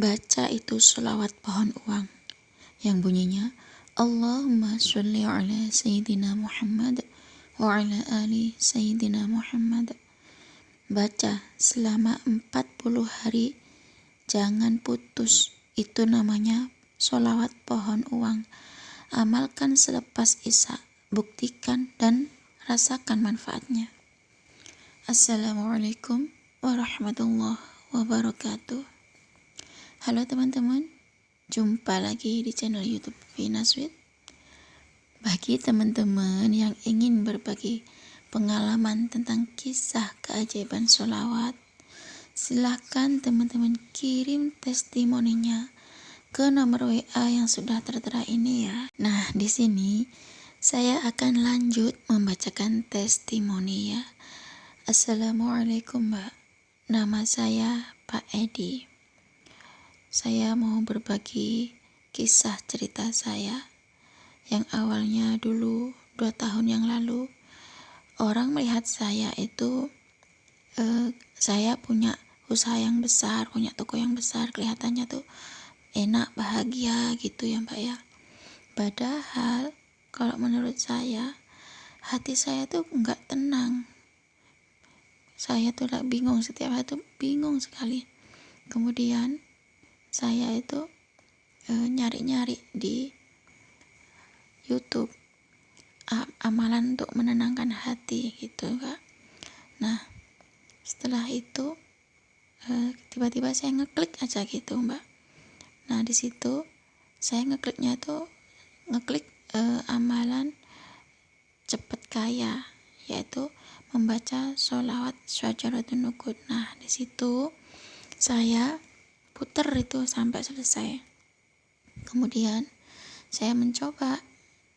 baca itu sholawat pohon uang yang bunyinya Allahumma sholli ala Sayyidina Muhammad wa ala ali Sayyidina Muhammad. Baca selama 40 hari, jangan putus. Itu namanya sholawat pohon uang. Amalkan selepas Isya, buktikan dan rasakan manfaatnya. Assalamualaikum warahmatullahi wabarakatuh. Halo teman-teman, jumpa lagi di channel YouTube Vina Sweet. Bagi teman-teman yang ingin berbagi pengalaman tentang kisah keajaiban sholawat, silahkan teman-teman kirim testimoninya ke nomor WA yang sudah tertera ini ya. Nah, di sini saya akan lanjut membacakan testimoni ya. Assalamualaikum Mbak, nama saya Pak Edi. Saya mau berbagi kisah cerita saya yang awalnya dulu 2 tahun yang lalu. Orang melihat saya itu saya punya usaha yang besar, punya toko yang besar, kelihatannya tuh enak, bahagia gitu ya Mbak ya. Padahal kalau menurut saya, hati saya tuh nggak tenang. Saya tuh bingung, setiap hari tuh bingung sekali. Kemudian saya itu nyari-nyari di YouTube amalan untuk menenangkan hati gitu Kak. Nah, setelah itu tiba-tiba saya ngeklik aja gitu Mbak. Nah, di situ saya ngeklik amalan cepet kaya, yaitu membaca sholawat Syajaratul Nuqud. Nah, di situ saya puter itu sampai selesai. Kemudian saya mencoba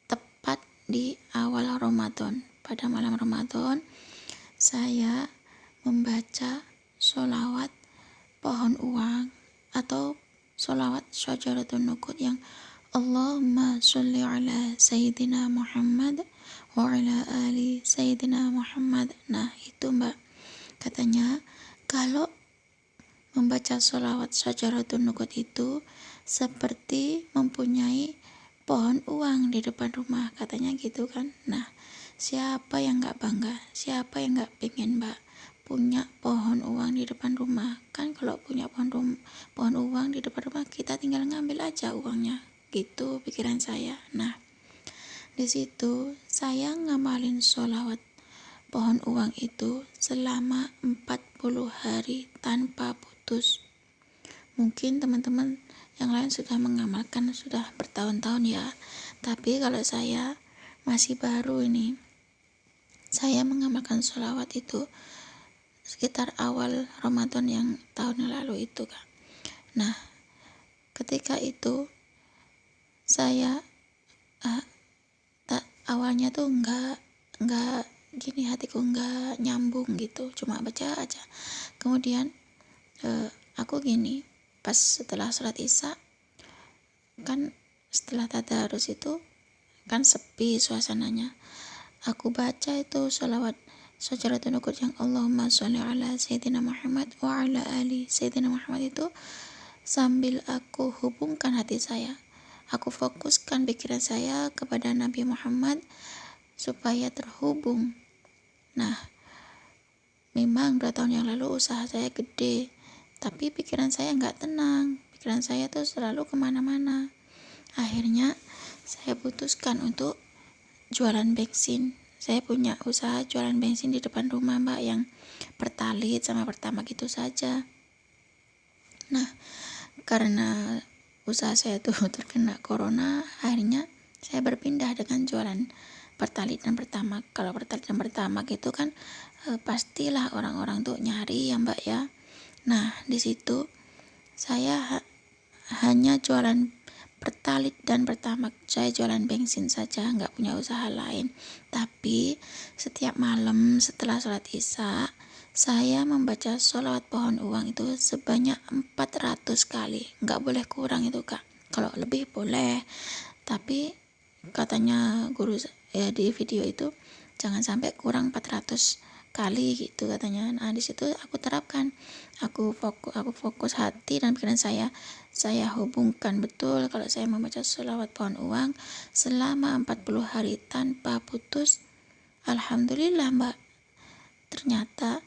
tepat di awal Ramadan. Pada malam Ramadan saya membaca sholawat pohon uang atau sholawat Syajaratul Nuqud yang Allahumma sholli ala Sayyidina Muhammad wa ala ali Sayyidina Muhammad. Nah itu Mbak, katanya kalau membaca sholawat Syajaratul Nuqud itu seperti mempunyai pohon uang di depan rumah, katanya gitu kan. Nah, siapa yang gak bangga, siapa yang gak pengen Mbak punya pohon uang di depan rumah? Kan kalau punya pohon uang di depan rumah, kita tinggal ngambil aja uangnya, gitu pikiran saya. Nah, di situ saya ngamalin sholawat pohon uang itu selama 40 hari tanpa putus. Mungkin teman-teman yang lain sudah mengamalkan sudah bertahun-tahun ya, tapi kalau saya masih baru ini. Saya mengamalkan sholawat itu sekitar awal Ramadan yang tahun yang lalu itu Kak. Nah, ketika itu saya awalnya tuh nggak gini, hatiku nggak nyambung gitu, cuma baca aja. Kemudian aku gini, pas setelah sholat Isya kan, setelah tadarus itu kan sepi suasananya, aku baca itu sholawat Syajaratul Nuqud yang Allahumma sholli ala Sayyidina Muhammad wa ala ali Sayyidina Muhammad itu sambil aku hubungkan hati saya, aku fokuskan pikiran saya kepada Nabi Muhammad supaya terhubung. Nah, memang 2 tahun yang lalu usaha saya gede, tapi pikiran saya nggak tenang, pikiran saya tuh selalu kemana-mana. Akhirnya saya putuskan untuk jualan bensin. Saya punya usaha jualan bensin di depan rumah Mbak, yang Pertalite sama Pertamax gitu saja. Nah, karena usaha saya tuh terkena corona, akhirnya saya berpindah dengan jualan Pertalite dan Pertamax. Kalau Pertalite dan Pertamax itu kan pastilah orang-orang tuh nyari ya Mbak ya. Nah, di situ saya hanya jualan Pertalite dan Pertamax, saya jualan bensin saja, nggak punya usaha lain. Tapi setiap malam setelah sholat Isya, saya membaca sholawat pohon uang itu sebanyak 400 kali, nggak boleh kurang itu Kak. Kalau lebih boleh, tapi katanya guru ya di video itu jangan sampai kurang 400 kali gitu katanya. Nah di situ aku terapkan, aku fokus hati dan pikiran saya hubungkan betul kalau saya membaca sholawat pohon uang selama 40 hari tanpa putus. Alhamdulillah Mbak, ternyata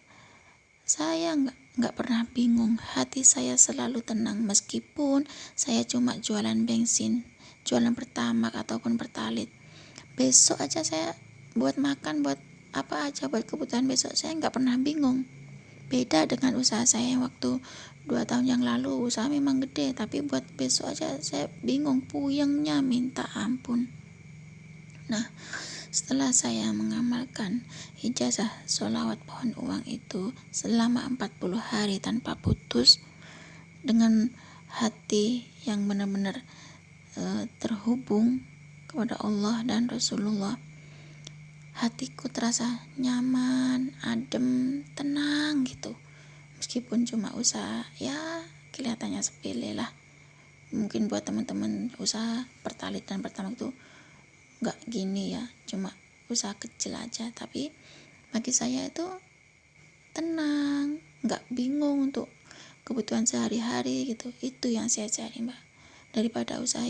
saya nggak pernah bingung, hati saya selalu tenang meskipun saya cuma jualan bensin, jualan pertamax ataupun pertalit. Besok aja saya buat makan, buat apa aja, buat kebutuhan besok saya nggak pernah bingung. Beda dengan usaha saya yang waktu 2 tahun yang lalu, usaha memang gede tapi buat besok aja saya bingung, puyengnya minta ampun. Nah, setelah saya mengamalkan ijazah sholawat pohon uang itu selama 40 hari tanpa putus, dengan hati yang benar-benar terhubung kepada Allah dan Rasulullah, hatiku terasa nyaman, adem, tenang gitu. Meskipun cuma usaha, ya kelihatannya sepele lah. Mungkin buat teman-teman usaha pertalit dan pertamax itu nggak gini ya, cuma usaha kecil aja, tapi bagi saya itu tenang, nggak bingung untuk kebutuhan sehari-hari gitu. Itu yang saya cari Mbak, daripada usaha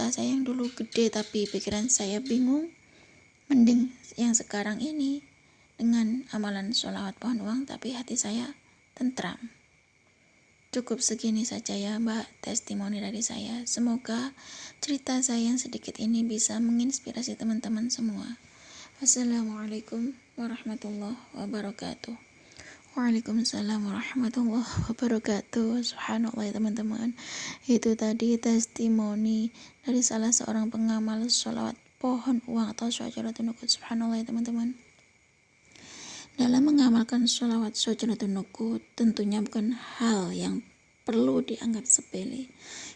saya yang dulu gede tapi pikiran saya bingung. Mending yang sekarang ini dengan amalan sholawat pohon uang tapi hati saya tentram. Cukup segini saja ya Mbak, testimoni dari saya. Semoga cerita saya yang sedikit ini bisa menginspirasi teman-teman semua. Wassalamualaikum warahmatullahi wabarakatuh. Waalaikumsalam warahmatullahi wabarakatuh. Subhanallah ya teman-teman, itu tadi testimoni dari salah seorang pengamal sholawat pohon uang atau syajaratun nuqud. Subhanallah ya teman-teman, dalam mengamalkan sholawat syajaratun nuqud tentunya bukan hal yang perlu dianggap sepele.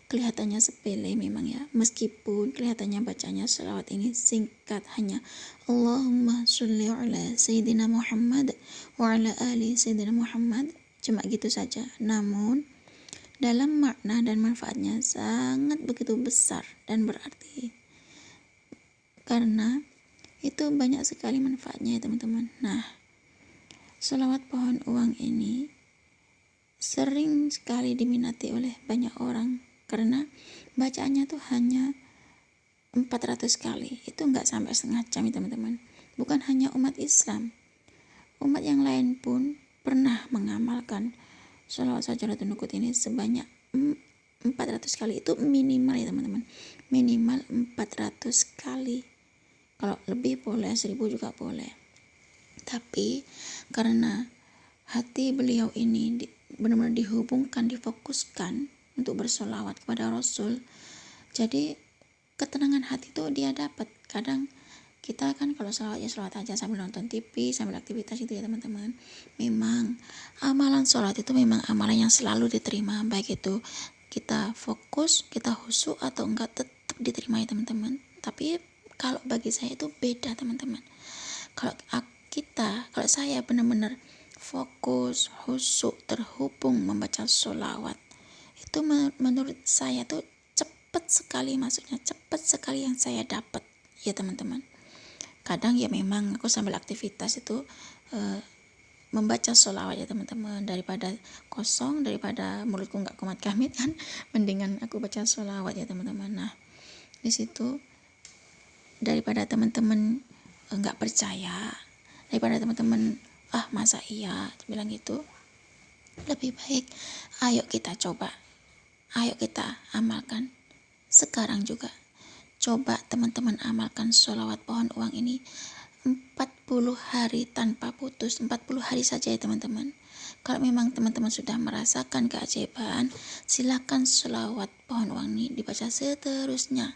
Kelihatannya sepele memang ya, meskipun kelihatannya bacanya sholawat ini singkat, hanya Allahumma sholli ala Sayyidina Muhammad wa ala ali Sayyidina Muhammad, cuma gitu saja. Namun dalam makna dan manfaatnya sangat begitu besar dan berarti, karena itu banyak sekali manfaatnya ya teman-teman. Nah, sholawat pohon uang ini sering sekali diminati oleh banyak orang karena bacaannya tuh hanya 400 kali, itu nggak sampai setengah jam ya teman-teman. Bukan hanya umat Islam, umat yang lain pun pernah mengamalkan sholawat syajaratun nuqud ini sebanyak 400 kali. Itu minimal ya teman-teman, minimal 400 kali. Kalau lebih boleh, 1000 juga boleh. Tapi karena hati beliau ini benar-benar dihubungkan, difokuskan untuk bersolawat kepada Rasul, jadi ketenangan hati itu dia dapat. Kadang kita kan kalau selawat ya selawat aja sambil nonton TV, sambil aktivitas itu ya teman-teman. Memang amalan sholat itu memang amalan yang selalu diterima, baik itu kita fokus, kita khusyuk atau enggak, tetap diterima ya teman-teman. Tapi kalau bagi saya itu beda teman-teman. Kalau saya benar-benar fokus, khusyuk, terhubung membaca sholawat, itu menurut saya tuh cepat sekali, maksudnya cepat sekali yang saya dapat ya teman-teman. Kadang ya memang aku sambil aktivitas itu membaca sholawat ya teman-teman, daripada kosong, daripada mulutku nggak kumat kamit kan, mendingan aku baca sholawat ya teman-teman. Nah di situ daripada teman-teman nggak percaya, daripada teman-teman masa iya bilang gitu, lebih baik ayo kita coba, ayo kita amalkan sekarang juga. Coba teman-teman amalkan sholawat pohon uang ini 40 hari tanpa putus, 40 hari saja ya teman-teman. Kalau memang teman-teman sudah merasakan keajaiban, silakan sholawat pohon uang ini dibaca seterusnya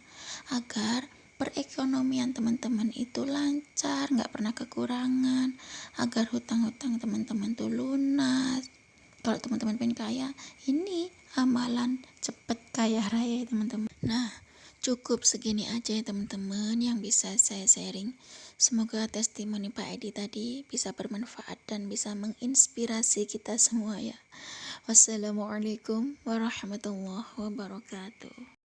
agar perekonomian teman-teman itu lancar, nggak pernah kekurangan, agar hutang-hutang teman-teman tuh lunas. Kalau teman-teman pengen kaya, ini amalan cepet kaya raya ya teman-teman. Nah, cukup segini aja ya teman-teman yang bisa saya sharing. Semoga testimoni Pak Edi tadi bisa bermanfaat dan bisa menginspirasi kita semua ya. Wassalamualaikum warahmatullahi wabarakatuh.